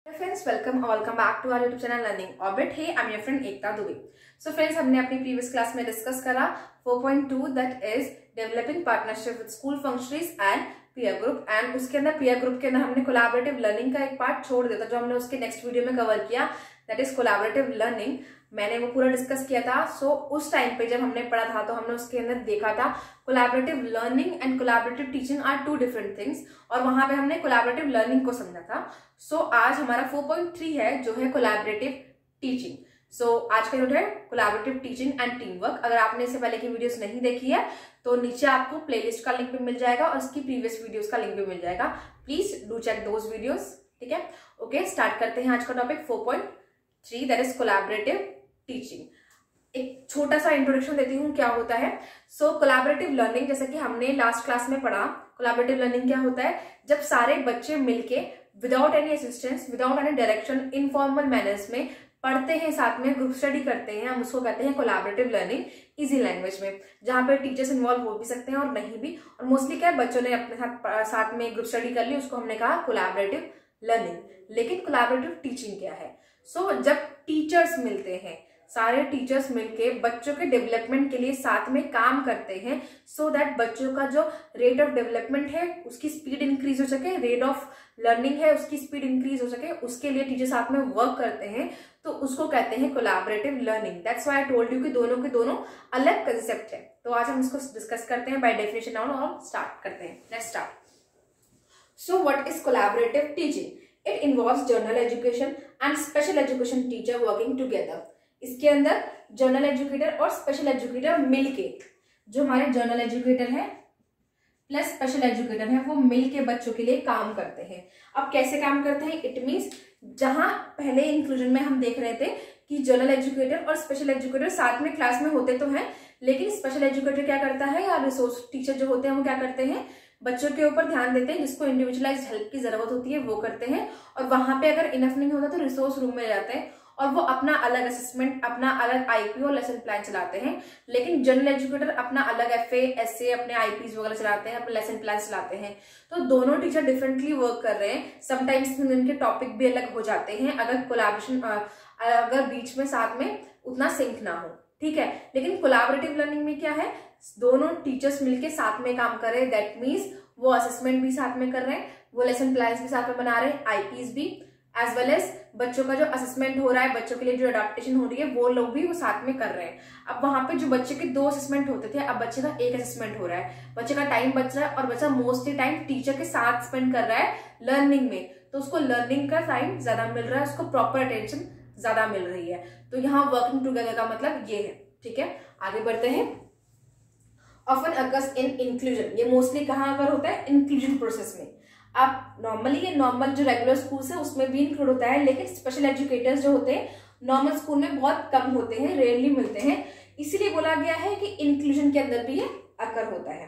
Friends welcome back to our YouTube channel Learning Orbit. Hey I am your friend Ekta Dubey. So friends, हमने अपनी previous class में discuss करा 4.2 that is developing partnership with school functionaries and peer group. And उसके अंदर peer group के अंदर हमने collaborative learning का एक पार्ट छोड़ दिया था जो हमने उसके नेक्स्ट वीडियो में कवर किया, दैट इज कोलैबोरेटिव लर्निंग। मैंने वो पूरा डिस्कस किया था। सो उस टाइम पे जब हमने पढ़ा था तो हमने उसके अंदर देखा था collaborative learning and collaborative teaching are two different things, और वहां पे हमने कोलैबोरेटिव लर्निंग को समझा था। सो आज हमारा 4.3 है जो है कोलैबोरेटिव टीचिंग। सो आज का जो है collaborative teaching and team work. अगर आपने इससे पहले की वीडियोस नहीं देखी है तो नीचे आपको प्लेलिस्ट का लिंक भी मिल जाएगा और इसकी प्रीवियस वीडियोस का लिंक भी मिल जाएगा। Please do check those videos. ठीक है, ओके, स्टार्ट करते हैं आज का topic 4.3 that is collaborative teaching. एक छोटा सा इंट्रोडक्शन देती हूँ क्या होता है। सो कोलैबोरेटिव लर्निंग, जैसा कि हमने लास्ट क्लास में पढ़ा, कोलैबोरेटिव लर्निंग क्या होता है, जब सारे बच्चे मिलके without any assistance, without any direction, informal manners में पढ़ते हैं, साथ में ग्रुप स्टडी करते हैं, हम उसको कहते हैं कोलैबोरेटिव लर्निंग इजी लैंग्वेज में, जहां पर टीचर्स इन्वॉल्व हो भी सकते हैं और नहीं भी। और मोस्टली क्या है, बच्चों ने अपने साथ में ग्रुप स्टडी कर ली, उसको हमने कहा कोलैबोरेटिव लर्निंग। लेकिन कोलैबोरेटिव टीचिंग क्या है? सो जब टीचर्स मिलते हैं, सारे टीचर्स मिलके बच्चों के डेवलपमेंट के लिए साथ में काम करते हैं, सो दैट बच्चों का जो रेट ऑफ डेवलपमेंट है उसकी स्पीड इंक्रीज हो सके, रेट ऑफ लर्निंग है उसकी स्पीड इंक्रीज हो सके, उसके लिए टीचर साथ में वर्क करते हैं, तो उसको कहते हैं collaborative learning. That's why I told you कि दोनों के दोनों अलग कंसेप्ट है। तो आज हम इसको डिस्कस करते हैं बाय डेफिनेशन नाउ और स्टार्ट करते हैं। Let's start. So what is collaborative teaching? It involves general education and special education teacher working together. इसके अंदर जनरल एजुकेटर और स्पेशल एजुकेटर मिलके, जो हमारे जनरल एजुकेटर है प्लस स्पेशल एजुकेटर है, वो मिलके बच्चों के लिए काम करते हैं। अब कैसे काम करते हैं? इट मींस जहां पहले इंक्लूजन में हम देख रहे थे कि जनरल एजुकेटर और स्पेशल एजुकेटर साथ में क्लास में होते तो हैं, लेकिन स्पेशल एजुकेटर क्या करता है या रिसोर्स टीचर जो होते हैं वो क्या करते हैं, बच्चों के ऊपर ध्यान देते हैं, जिसको इंडिविजुअलाइज्ड हेल्प की जरूरत होती है वो करते हैं। और वहां पे अगर इनफ नहीं होता तो रिसोर्स रूम में जाते हैं और वो अपना अलग असेसमेंट, अपना अलग आईपी और लेसन प्लान चलाते हैं। लेकिन जनरल एजुकेटर अपना अलग एफए, एसए, अपने आईपीज वगैरह चलाते हैं, अपने लेसन प्लान चलाते हैं। तो दोनों टीचर डिफरेंटली वर्क कर रहे हैं। समटाइम्स उनके टॉपिक भी अलग हो जाते हैं अगर कोलैबोरेशन, अगर बीच में साथ में उतना सिंक ना हो। ठीक है, लेकिन कोलैबोरेटिव लर्निंग में क्या है, दोनों टीचर्स मिलके साथ में काम कर रहे हैं। दैट मीन्स वो असेसमेंट भी साथ में कर रहे हैं, वो लेसन प्लान भी साथ में बना रहे हैं, आईपीज भी, एज वेल एज बच्चों का जो असेसमेंट हो रहा है, बच्चों के लिए जो अडेप्टेशन हो रही है, वो लोग भी वो साथ में कर रहे हैं। अब वहां पे जो बच्चे के 2 असेसमेंट होते थे, अब बच्चे का 1 असेसमेंट हो रहा है, बच्चे का टाइम बच रहा है और बच्चा मोस्टली टाइम टीचर के साथ स्पेंड कर रहा है लर्निंग में, तो उसको लर्निंग का टाइम ज्यादा मिल रहा है, उसको प्रॉपर अटेंशन ज्यादा मिल रही है। तो यहाँ वर्किंग टुगेदर का मतलब ये है। ठीक है, आगे बढ़ते हैं। ऑफन अकर्स इन इंक्लूजन, ये मोस्टली कहाँ पर होता है? इंक्लूजन प्रोसेस में। अब नॉर्मली ये नॉर्मल जो रेगुलर स्कूल्स है उसमें भी इंक्लूड होता है, लेकिन स्पेशल एजुकेटर्स जो होते हैं नॉर्मल स्कूल में बहुत कम होते हैं, रेयरली मिलते हैं, इसीलिए बोला गया है कि इंक्लूजन के अंदर भी ये अकर होता है।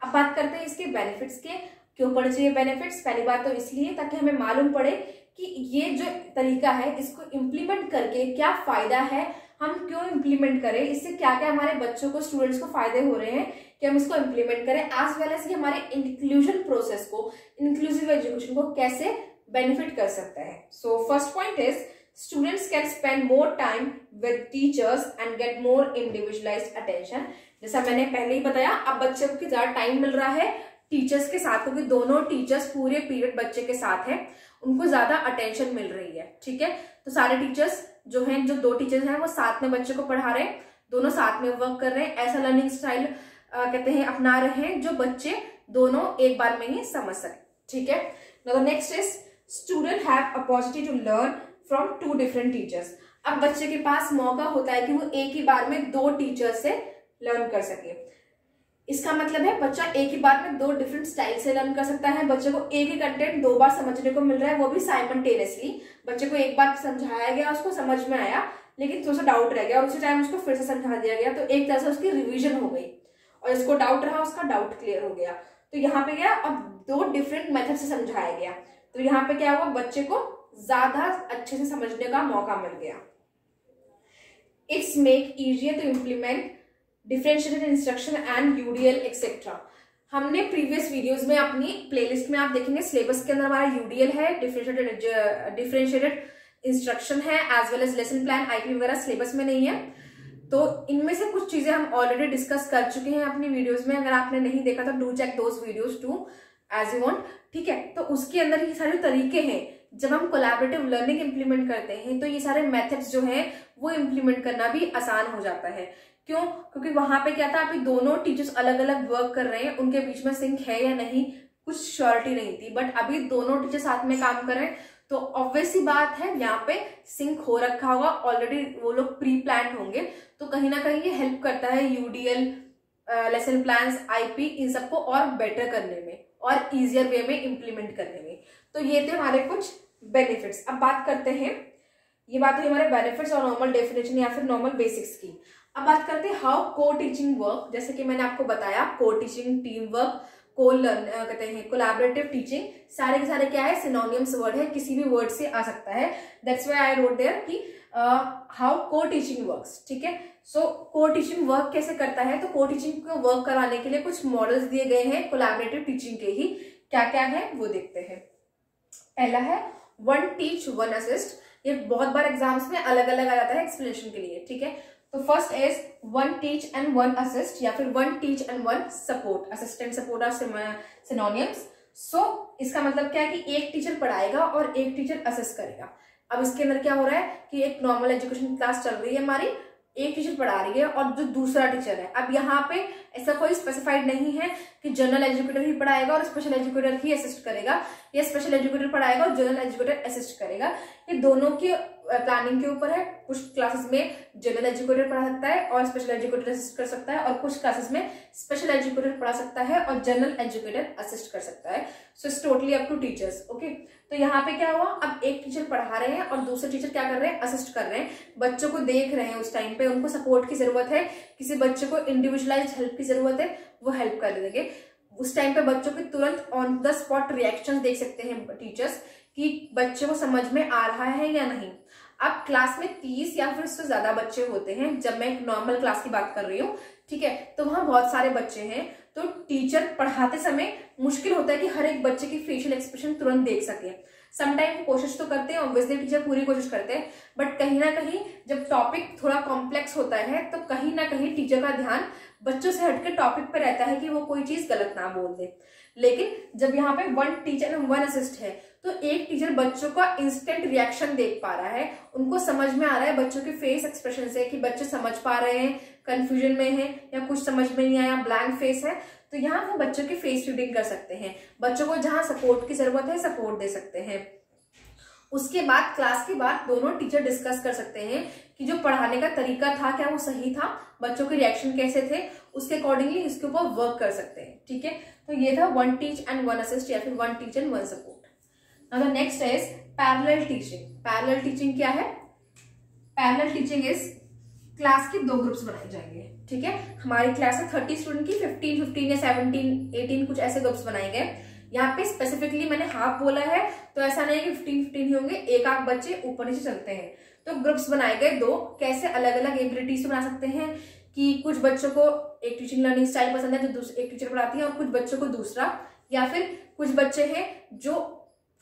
अब बात करते हैं इसके बेनिफिट्स के। क्यों पढ़ने चाहिए बेनिफिट्स? पहली बात तो इसलिए ताकि हमें मालूम पड़े कि ये जो तरीका है इसको इम्प्लीमेंट करके क्या फायदा है, हम क्यों इम्प्लीमेंट करें, इससे क्या क्या हमारे बच्चों को, स्टूडेंट्स को फायदे हो रहे हैं कि हम इसको इम्प्लीमेंट करें, एज वेल एज हमारे इंक्लूजन प्रोसेस को, इंक्लूसिव एजुकेशन को कैसे बेनिफिट कर सकता है। So first point is students can spend more time with teachers and get more individualised attention. जैसा मैंने पहले ही बताया, अब बच्चे को ज्यादा टाइम मिल रहा है टीचर्स के साथ, क्योंकि दोनों टीचर्स पूरे पीरियड बच्चे के साथ हैं, उनको ज्यादा अटेंशन मिल रही है। ठीक है, तो सारे टीचर्स जो हैं, जो 2 टीचर्स हैं वो साथ में बच्चे को पढ़ा रहे हैं, दोनों साथ में वर्क कर रहे हैं, ऐसा लर्निंग स्टाइल कहते हैं अपना रहे हैं जो बच्चे दोनों एक बार में ही समझ सके। ठीक है, now the next is student have opportunity to learn from 2 different teachers. अब बच्चे के पास मौका होता है कि वो एक ही बार में 2 टीचर से लर्न कर सके। इसका मतलब है बच्चा एक ही बार में 2 डिफरेंट स्टाइल से लर्न कर सकता है। बच्चे को एक ही कंटेंट 2 बार समझने को मिल रहा है, वो भी साइमल्टेनियसली। बच्चे को एक बार समझाया गया, उसको समझ में आया, लेकिन थोड़ा सा डाउट रह गया और उसी टाइम उसको फिर से समझा दिया गया, तो एक तरह से उसकी रिवीजन हो गई और इसको डाउट रहा, उसका डाउट क्लियर हो गया। तो यहाँ पे क्या, अब 2 डिफरेंट मेथड से समझाया गया, तो यहाँ पे क्या हुआ, बच्चे को ज्यादा अच्छे से समझने का मौका मिल गया। It's make easier to implement differentiated instruction and UDL etcetera. हमने प्रीवियस वीडियोस में अपनी प्लेलिस्ट में आप देखेंगे सिलेबस के अंदर हमारा यूडीएल है, डिफरेंशिएटेड इंस्ट्रक्शन है, as well as lesson plan, IP वगैरह सिलेबस में नहीं है। तो इनमें से कुछ चीजें हम ऑलरेडी डिस्कस कर चुके हैं अपनी वीडियोस में। अगर आपने नहीं देखा तो do check those videos to as you want, ठीक है। तो उसके अंदर ये सारे तरीके हैं, जब हम कोलैबोरेटिव लर्निंग इंप्लीमेंट करते हैं तो ये सारे मेथड्स जो हैं वो इंप्लीमेंट करना भी आसान हो जाता है। क्यों? क्योंकि वहां पे क्या था, अभी दोनों टीचर्स अलग अलग वर्क कर रहे हैं, उनके बीच में सिंक है या नहीं कुछ श्योरिटी नहीं थी, बट अभी दोनों टीचर साथ में काम कर रहे हैं तो ऑब्वियस सी बात है यहाँ पे सिंक हो रखा होगा, ऑलरेडी वो लोग प्री प्लान होंगे। तो कहीं ना कहीं ये हेल्प करता है यूडीएल, लेसन प्लान्स, आईपी, इन सबको और बेटर करने में और इजियर वे में इंप्लीमेंट करने में। तो ये थे हमारे कुछ बेनिफिट्स। अब बात करते हैं, ये बात हुई हमारे बेनिफिट्स और नॉर्मल डेफिनेशन या फिर नॉर्मल बेसिक्स की। अब बात करते हैं हाउ को टीचिंग वर्क। जैसे कि मैंने आपको बताया, को टीचिंग, टीम वर्क, कहते हैं कोलैबोरेटिव टीचिंग, सारे के सारे क्या है, सिनोनिम्स वर्ड है, किसी भी वर्ड से आ सकता है। That's why I wrote there कि हाउ को टीचिंग वर्क्स, ठीक है। सो को टीचिंग वर्क कैसे करता है, तो को टीचिंग को वर्क कराने के लिए कुछ मॉडल्स दिए गए हैं कोलैबोरेटिव टीचिंग के ही। क्या क्या है वो देखते हैं। पहला है वन टीच वन असिस्ट। ये बहुत बार एग्जाम्स में अलग अलग आ जाता है एक्सप्लेनेशन के लिए, ठीक है। तो first is one teach and one assist या फिर one teach and one support. Assistant, support are synonyms. So इसका मतलब क्या है कि एक टीचर पढ़ाएगा और एक टीचर असिस्ट करेगा। अब इसके अंदर क्या हो रहा है कि एक नॉर्मल एजुकेशन क्लास चल रही है हमारी, एक टीचर पढ़ा रही है और जो दूसरा टीचर है, अब यहाँ पे ऐसा कोई स्पेसिफाइड नहीं है कि जनरल एजुकेटर ही पढ़ाएगा और स्पेशल एजुकेटर ही असिस्ट करेगा, या स्पेशल एजुकेटर पढ़ाएगा और जनरल एजुकेटर असिस्ट करेगा। ये दोनों की प्लानिंग के ऊपर है। कुछ क्लासेस में जनरल एजुकेटर पढ़ा सकता है और स्पेशल एजुकेटर असिस्ट कर सकता है, और कुछ क्लासेस में स्पेशल एजुकेटर पढ़ा सकता है और जनरल एजुकेटर असिस्ट कर सकता है। So it's totally up to teachers, okay. तो यहाँ पे क्या हुआ, अब एक टीचर पढ़ा रहे हैं और दूसरे टीचर क्या कर रहे हैं, असिस्ट कर रहे हैं, बच्चों को देख रहे हैं, उस टाइम पे उनको सपोर्ट की जरूरत है, किसी बच्चे को इंडिविजुअलाइज्ड हेल्प की जरूरत है, वो हेल्प कर देंगे। उस टाइम पे बच्चों के तुरंत ऑन द स्पॉट रिएक्शन देख सकते हैं टीचर्स कि बच्चे को समझ में आ रहा है या नहीं। अब क्लास में 30 या फिर उससे ज्यादा बच्चे होते हैं, जब मैं एक नॉर्मल क्लास की बात कर रही हूँ, ठीक है, तो वहां बहुत सारे बच्चे हैं, तो टीचर पढ़ाते समय मुश्किल होता है कि हर एक बच्चे की फेशियल एक्सप्रेशन तुरंत देख सके। समटाइम कोशिश तो करते हैं, ऑब्वियसली टीचर पूरी कोशिश करते हैं, बट कहीं ना कहीं जब टॉपिक थोड़ा कॉम्प्लेक्स होता है तो कहीं ना कहीं टीचर का ध्यान बच्चों से हटके टॉपिक पे रहता है कि वो कोई चीज गलत ना बोल दे। लेकिन जब यहाँ पे one teacher and one assist है तो एक टीचर बच्चों का इंस्टेंट रिएक्शन देख पा रहा है, उनको समझ में आ रहा है बच्चों के फेस एक्सप्रेशन से कि बच्चे समझ पा रहे हैं, कंफ्यूजन में है, या कुछ समझ में नहीं आया, ब्लैंक फेस है, तो यहाँ वो बच्चों की फेस रीडिंग कर सकते हैं, बच्चों को जहां सपोर्ट की जरूरत है सपोर्ट दे सकते हैं। उसके बाद क्लास के बाद दोनों टीचर डिस्कस कर सकते हैं कि जो पढ़ाने का तरीका था क्या वो सही था, बच्चों के रिएक्शन कैसे थे, उसके अकॉर्डिंगली इसके ऊपर वर्क कर सकते हैं, ठीक है। तो ये था one teach and one assist या फिर one teach and one support. Now the next is parallel teaching. Parallel teaching क्या है? पैरेलल टीचिंग इज क्लास के दो ग्रुप्स बनाए जाएंगे, ठीक है। हमारी क्लास है 30 स्टूडेंट की, 15 या 17 18 कुछ ऐसे ग्रुप्स बनाए गए। यहाँ पे स्पेसिफिकली मैंने हाफ बोला है, तो ऐसा नहीं है कि 15 ही होंगे, एक आध बच्चे ऊपर नीचे चलते हैं। तो ग्रुप्स बनाए गए दो, कैसे अलग अलग एबिलिटीज बना सकते हैं कि कुछ बच्चों को एक टीचिंग लर्निंग स्टाइल पसंद है जो एक टीचर पढ़ाती है और कुछ बच्चों को दूसरा, या फिर कुछ बच्चे हैं जो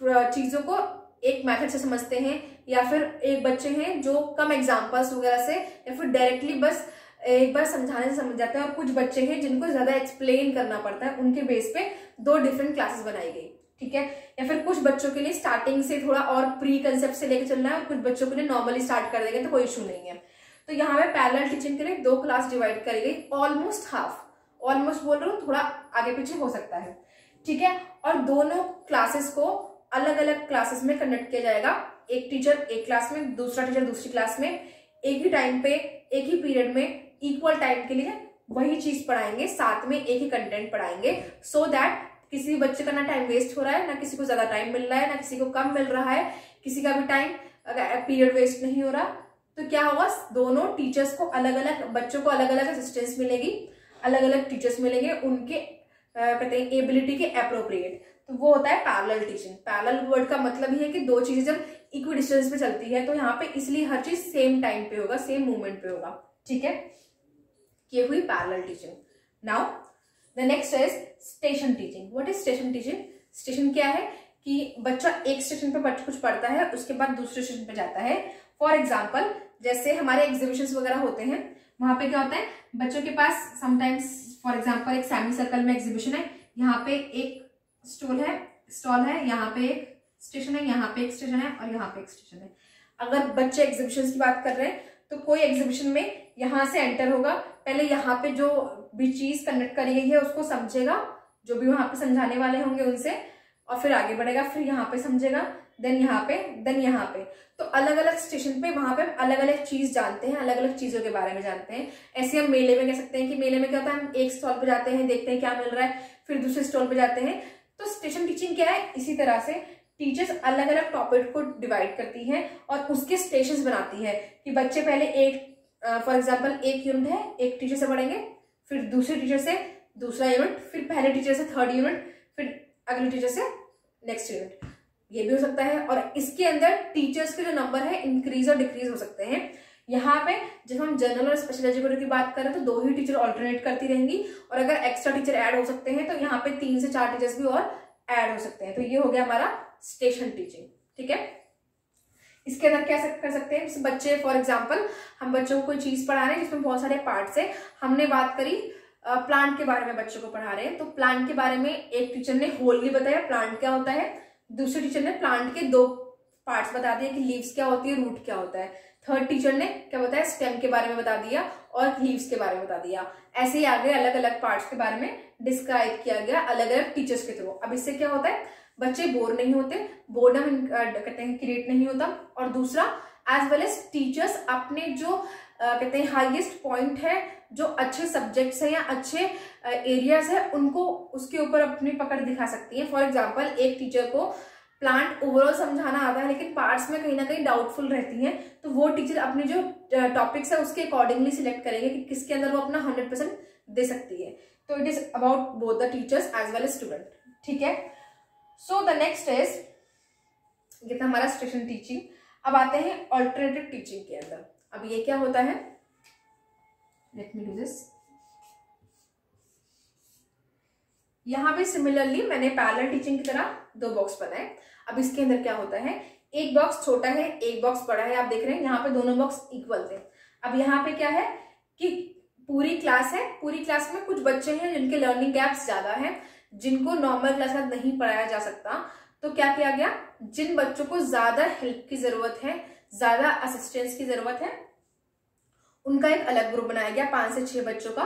चीजों को एक मेथड से समझते हैं, या फिर एक बच्चे हैं जो कम एग्जाम्पल्स वगैरह से या फिर डायरेक्टली बस एक बार समझाने से समझ जाते हैं, और कुछ बच्चे हैं जिनको ज्यादा एक्सप्लेन करना पड़ता है, उनके बेस पे दो डिफरेंट क्लासेस बनाई गई, ठीक है। या फिर कुछ बच्चों के लिए स्टार्टिंग से थोड़ा और प्री कंसेप्ट से लेकर चलना है और कुछ बच्चों के लिए नॉर्मली स्टार्ट कर देंगे तो कोई इशू नहीं है। तो यहाँ पे पैरेलल टीचिंग के लिए दो क्लास डिवाइड करी गई, ऑलमोस्ट हाफ, ऑलमोस्ट बोल रहा हूँ, थोड़ा आगे पीछे हो सकता है, ठीक है। और दोनों क्लासेस को अलग अलग क्लासेस में कंडक्ट किया जाएगा, एक टीचर एक क्लास में, दूसरा टीचर दूसरी क्लास में, एक ही टाइम पे एक ही पीरियड में इक्वल टाइम के लिए वही चीज पढ़ाएंगे, साथ में एक ही कंटेंट पढ़ाएंगे, सो दैट किसी बच्चे का ना टाइम वेस्ट हो रहा है, ना किसी को ज्यादा टाइम मिल रहा है, ना किसी को कम मिल रहा है, किसी का भी टाइम पीरियड वेस्ट नहीं हो रहा। तो क्या होगा, दोनों टीचर्स को अलग अलग, बच्चों को अलग अलग असिस्टेंस मिलेगी, अलग अलग टीचर्स मिलेंगे उनके कहते हैं एबिलिटी के अप्रोप्रिएट। तो वो होता है पैरेलल टीचिंग। पैरेलल वर्ड का मतलब ही है कि दो चीजें जब इक्वल डिस्टेंस पे चलती है तो यहाँ पे इसलिए हर चीज सेम टाइम पे होगा, सेम मूवमेंट पे होगा, ठीक है। ये हुई parallel teaching. Now the next is station teaching. What is station teaching? Station क्या है कि बच्चा एक स्टेशन पे कुछ पढ़ता है, उसके बाद दूसरे स्टेशन पे जाता है। फॉर एग्जाम्पल जैसे हमारे एग्जीबिशंस वगैरह होते हैं, वहां पे क्या होता है, बच्चों के पास समटाइम्स फॉर एग्जाम्पल एक सेमी सर्कल में एग्जीबिशन है, यहाँ पे एक स्टॉल है, यहाँ पे एक स्टेशन है, यहाँ पे एक स्टेशन है और यहाँ पे एक स्टेशन है। अगर बच्चे एग्जीबिशन की बात कर रहे हैं तो कोई एग्जीबिशन में यहाँ से एंटर होगा, पहले यहाँ पे जो भी चीज कनेक्ट करी गई है उसको समझेगा, जो भी वहां पे समझाने वाले होंगे उनसे, और फिर आगे बढ़ेगा, फिर यहाँ पे समझेगा, देन यहाँ पे। तो अलग अलग स्टेशन पे वहां पे अलग अलग चीज जानते हैं, अलग अलग चीजों के बारे में जानते हैं। ऐसे हम मेले में कह सकते हैं कि मेले में क्या होता है, हम एक स्टॉल पे जाते हैं, देखते हैं क्या मिल रहा है, फिर दूसरे स्टॉल पे जाते हैं। तो स्टेशन टीचिंग क्या है, इसी तरह से टीचर्स अलग अलग टॉपिक को डिवाइड करती है और उसके स्टेशंस बनाती है कि बच्चे पहले एक फॉर एग्जाम्पल एक यूनिट है, एक टीचर से पढ़ेंगे, फिर दूसरे टीचर से दूसरा यूनिट, फिर पहले टीचर से थर्ड यूनिट, फिर अगले टीचर से नेक्स्ट यूनिट। ये भी हो सकता है। और इसके अंदर टीचर्स के जो नंबर है इंक्रीज और डिक्रीज हो सकते हैं। यहाँ पे जब हम जनरल और स्पेशल एजुकेटर की बात करें तो 2 ही टीचर ऑल्टरनेट करती रहेंगी, और अगर एक्स्ट्रा टीचर ऐड हो सकते हैं तो यहाँ पे 3 से 4 टीचर्स भी और ऐड हो सकते हैं। तो ये हो गया हमारा स्टेशन टीचिंग। ठीक है, इसके अंदर क्या कर सकते हैं, जैसे बच्चे फॉर एग्जाम्पल हम बच्चों को कोई चीज पढ़ा रहे हैं जिसमें बहुत सारे पार्ट्स है। हमने बात करी प्लांट के बारे में, बच्चों को पढ़ा रहे हैं तो प्लांट के बारे में एक टीचर ने होलली बताया प्लांट क्या होता है, दूसरे टीचर ने प्लांट के 2 पार्ट्स बता दिए कि लीव्स क्या होती है, रूट क्या होता है, थर्ड टीचर ने क्या बताया, स्टेम के बारे में बता दिया और लीव्स के बारे में बता दिया। ऐसे ही आगे अलग अलग पार्ट्स के बारे में डिस्क्राइब किया गया अलग अलग टीचर्स के थ्रू। अब इससे क्या होता है, बच्चे बोर नहीं होते, बोर्डम कहते हैं क्रिएट नहीं होता, और दूसरा एज वेल एज टीचर्स अपने जो कहते हैं हाईएस्ट पॉइंट है, जो अच्छे सब्जेक्ट्स है या अच्छे एरियाज है, उनको उसके ऊपर अपनी पकड़ दिखा सकती है। फॉर एग्जाम्पल एक टीचर को प्लांट ओवरऑल समझाना आता है लेकिन पार्ट्स में कहीं ना कहीं डाउटफुल रहती हैं, तो वो टीचर अपने जो टॉपिक्स है उसके अकॉर्डिंगली सिलेक्ट करेंगे कि किसके अंदर वो अपना 100% दे सकती है। तो it is about both the teachers as well as student. ठीक है, सो द नेक्स्ट इज, ये था हमारा स्टेशन टीचिंग। अब आते हैं ऑल्टरनेटिव टीचिंग के अंदर। अब ये क्या होता है, लेट मी डू दिस। यहां भी सिमिलरली मैंने पैरेलल टीचिंग की तरह 2 बॉक्स बनाए। अब इसके अंदर क्या होता है, एक बॉक्स छोटा है, एक बॉक्स बड़ा है। आप देख रहे हैं यहाँ पे दोनों बॉक्स इक्वल थे। अब यहाँ पे क्या है कि पूरी क्लास है, पूरी क्लास में कुछ बच्चे हैं जिनके लर्निंग गैप्स ज्यादा है, जिनको नॉर्मल क्लास में नहीं पढ़ाया जा सकता। तो क्या किया गया, जिन बच्चों को ज्यादा हेल्प की जरूरत है, ज्यादा असिस्टेंस की जरूरत है, उनका एक अलग ग्रुप बनाया गया 5 से 6 बच्चों का।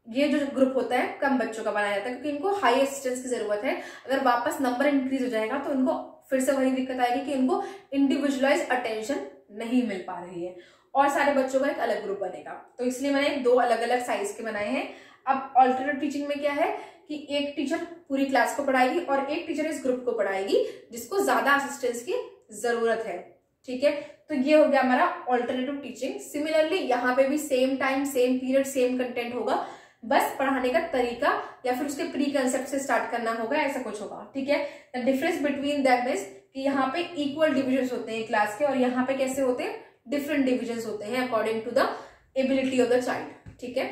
ये जो ग्रुप होता है कम बच्चों का बनाया जाता है क्योंकि इनको हाई असिस्टेंस की जरूरत है। अगर वापस नंबर इंक्रीज हो जाएगा तो इनको फिर से वही दिक्कत आएगी कि इनको इंडिविजुअलाइज अटेंशन नहीं मिल पा रही है, और सारे बच्चों का एक अलग ग्रुप बनेगा। तो इसलिए मैंने 2 अलग अलग साइज के बनाए हैं। अब ऑल्टरनेटिव टीचिंग में क्या है कि एक टीचर पूरी क्लास को पढ़ाएगी और एक टीचर इस ग्रुप को पढ़ाएगी जिसको ज्यादा असिस्टेंस की जरूरत है। ठीक है, तो ये हो गया हमारा ऑल्टरनेटिव टीचिंग। सिमिलरली यहाँ पे भी same time, same period, same content होगा, बस पढ़ाने का तरीका या फिर उसके प्री कंसेप्ट से स्टार्ट करना होगा, ऐसा कुछ होगा। ठीक है, the difference between that is कि यहाँ पे इक्वल डिविजन्स होते हैं क्लास के, और यहाँ पे कैसे होते हैं, डिफरेंट डिविजन्स होते हैं according to the ability of the child. ठीक है,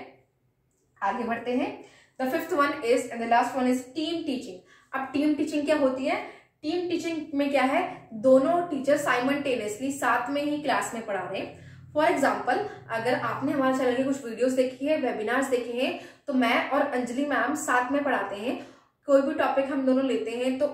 आगे बढ़ते हैं। The 5th one is and the last one is team teaching. अब टीम टीचिंग क्या होती है, टीम टीचिंग में क्या है, दोनों टीचर साइमल्टेनियसली साथ में ही क्लास में पढ़ा रहे हैं। फॉर एग्जाम्पल अगर आपने हमारे चैनल की कुछ वीडियोस देखी है, वेबिनार्स देखे हैं, तो मैं और अंजलि मैम साथ में पढ़ाते हैं। कोई भी टॉपिक हम दोनों लेते हैं तो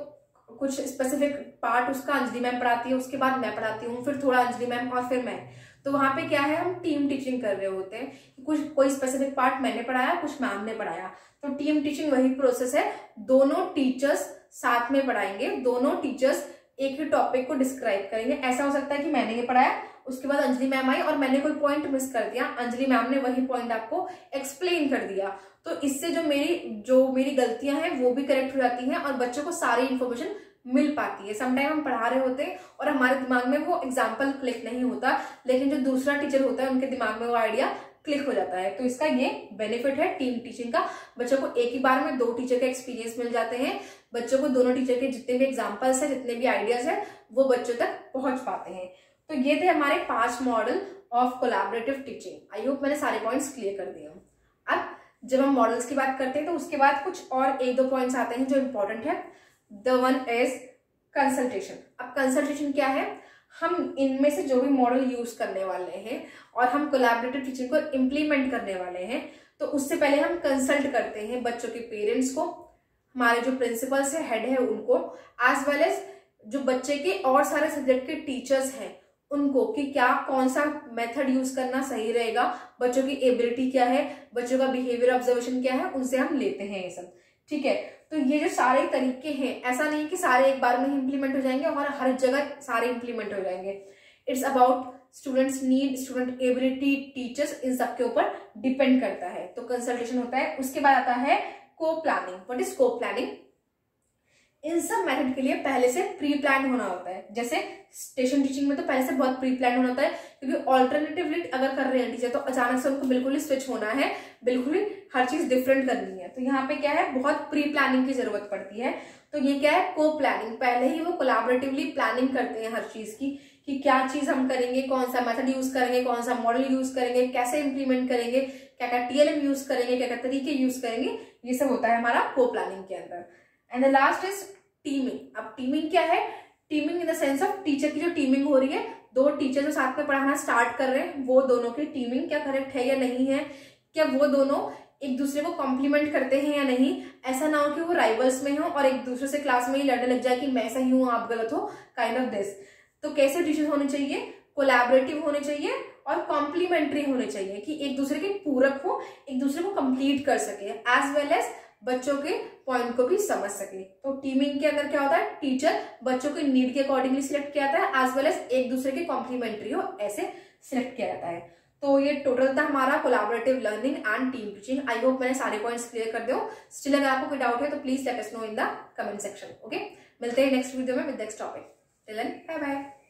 कुछ स्पेसिफिक पार्ट उसका अंजलि मैम पढ़ाती है, उसके बाद मैं पढ़ाती हूँ, फिर थोड़ा अंजलि मैम और फिर मैं। तो वहां पे क्या है, हम टीम टीचिंग कर रहे होते हैं, कुछ कोई स्पेसिफिक पार्ट मैंने पढ़ाया, कुछ मैम ने पढ़ाया। तो टीम टीचिंग वही प्रोसेस है, दोनों टीचर्स साथ में पढ़ाएंगे, दोनों टीचर्स एक ही टॉपिक को डिस्क्राइब करेंगे। ऐसा हो सकता है कि मैंने ये पढ़ाया, उसके बाद अंजलि मैम आई और मैंने कोई पॉइंट मिस कर दिया, अंजलि मैम ने वही पॉइंट आपको एक्सप्लेन कर दिया। तो इससे जो मेरी गलतियां हैं वो भी करेक्ट हो जाती हैं और बच्चों को सारी इन्फॉर्मेशन मिल पाती है। समटाइम हम पढ़ा रहे होते हैं और हमारे दिमाग में वो एग्जाम्पल क्लिक नहीं होता, लेकिन जो दूसरा टीचर होता है उनके दिमाग में वो आइडिया क्लिक हो जाता है। तो इसका ये बेनिफिट है टीम टीचिंग का, बच्चों को एक ही बार में 2 टीचर के एक्सपीरियंस मिल जाते हैं, बच्चों को दोनों टीचर के जितने भी एग्जाम्पल्स है, जितने भी आइडियाज है, वो बच्चों तक पहुंच पाते हैं। तो ये थे हमारे 5 model of collaborative teaching. I hope मैंने सारे पॉइंट्स क्लियर कर दिए। अब जब हम मॉडल्स की बात करते हैं तो उसके बाद कुछ और एक दो पॉइंट्स आते हैं जो इंपॉर्टेंट है। The one is consultation. अब कंसल्टेशन क्या है, हम इनमें से जो भी मॉडल यूज करने वाले हैं और हम कोलैबोरेटिव टीचिंग को इम्प्लीमेंट करने वाले हैं, तो उससे पहले हम कंसल्ट करते हैं बच्चों के पेरेंट्स को, हमारे जो प्रिंसिपल्स है, हेड है उनको, एज वेल एज जो बच्चे के और सारे सब्जेक्ट के टीचर्स हैं उनको, कि क्या कौन सा मेथड यूज करना सही रहेगा, बच्चों की एबिलिटी क्या है, बच्चों का बिहेवियर ऑब्जर्वेशन क्या है, उनसे हम लेते हैं ये सब। ठीक है, तो ये जो सारे तरीके हैं, ऐसा नहीं कि सारे एक बार में ही इंप्लीमेंट हो जाएंगे और हर जगह सारे इंप्लीमेंट हो जाएंगे। It's about students need, student ability, teachers, इन सब के ऊपर डिपेंड करता है। तो कंसल्टेशन होता है। उसके बाद आता है को प्लानिंग। व्हाट इज को प्लानिंग? इन सब मेथड के लिए पहले से प्री प्लान होना होता है। जैसे स्टेशन टीचिंग में तो पहले से बहुत प्री प्लान होना होता है, क्योंकि ऑल्टरनेटिवली अगर कर रहे हैं टीचर तो अचानक से उनको बिल्कुल ही स्विच होना है, बिल्कुल ही हर चीज डिफरेंट करनी है। तो यहाँ पे क्या है, बहुत प्री प्लानिंग की जरूरत पड़ती है। तो ये क्या है, को प्लानिंग। पहले ही वो कोलैबोरेटिवली प्लानिंग करते हैं हर चीज की, कि क्या चीज हम करेंगे, कौन सा मेथड यूज करेंगे, कौन सा मॉडल यूज करेंगे, कैसे इंप्लीमेंट करेंगे, क्या क्या TLM यूज करेंगे, क्या क्या तरीके यूज करेंगे, ये सब होता है हमारा को प्लानिंग के अंदर। And the last is teeming. अब टीमिंग क्या है? Teeming in the sense of teacher की जो टीमिंग हो रही है, दो टीचर जो साथ में पढ़ाना स्टार्ट कर रहे हैं, वो दोनों की टीमिंग क्या करेक्ट है या नहीं है, क्या वो दोनों एक दूसरे को कॉम्प्लीमेंट करते हैं या नहीं। ऐसा ना हो कि वो राइवल्स में हो और एक दूसरे से क्लास में ही लड़ने लग जाए कि मैं सही हूं आप गलत हो, काइंड ऑफ दिस। तो कैसे टीचर्स होने चाहिए? कोलैबोरेटिव होने चाहिए और कॉम्प्लीमेंट्री होने चाहिए, कि एक दूसरे के पूरक हो, एक दूसरे को कंप्लीट कर सके, एज वेल एज बच्चों के पॉइंट को भी समझ सके। तो टीमिंग के अंदर क्या होता है, टीचर बच्चों के नीड के अकॉर्डिंगली सिलेक्ट किया जाता है, एज वेल एज एक दूसरे के कॉम्प्लीमेंट्री हो, ऐसे सिलेक्ट किया जाता है। तो ये टोटल था हमारा collaborative learning and team teaching. I hope मैंने सारे पॉइंट्स क्लियर कर दो। स्टिल अगर आपको कोई डाउट है तो please let us know in the comment section. Okay, मिलते हैं नेक्स्ट वीडियो में with next topic. Till then bye bye.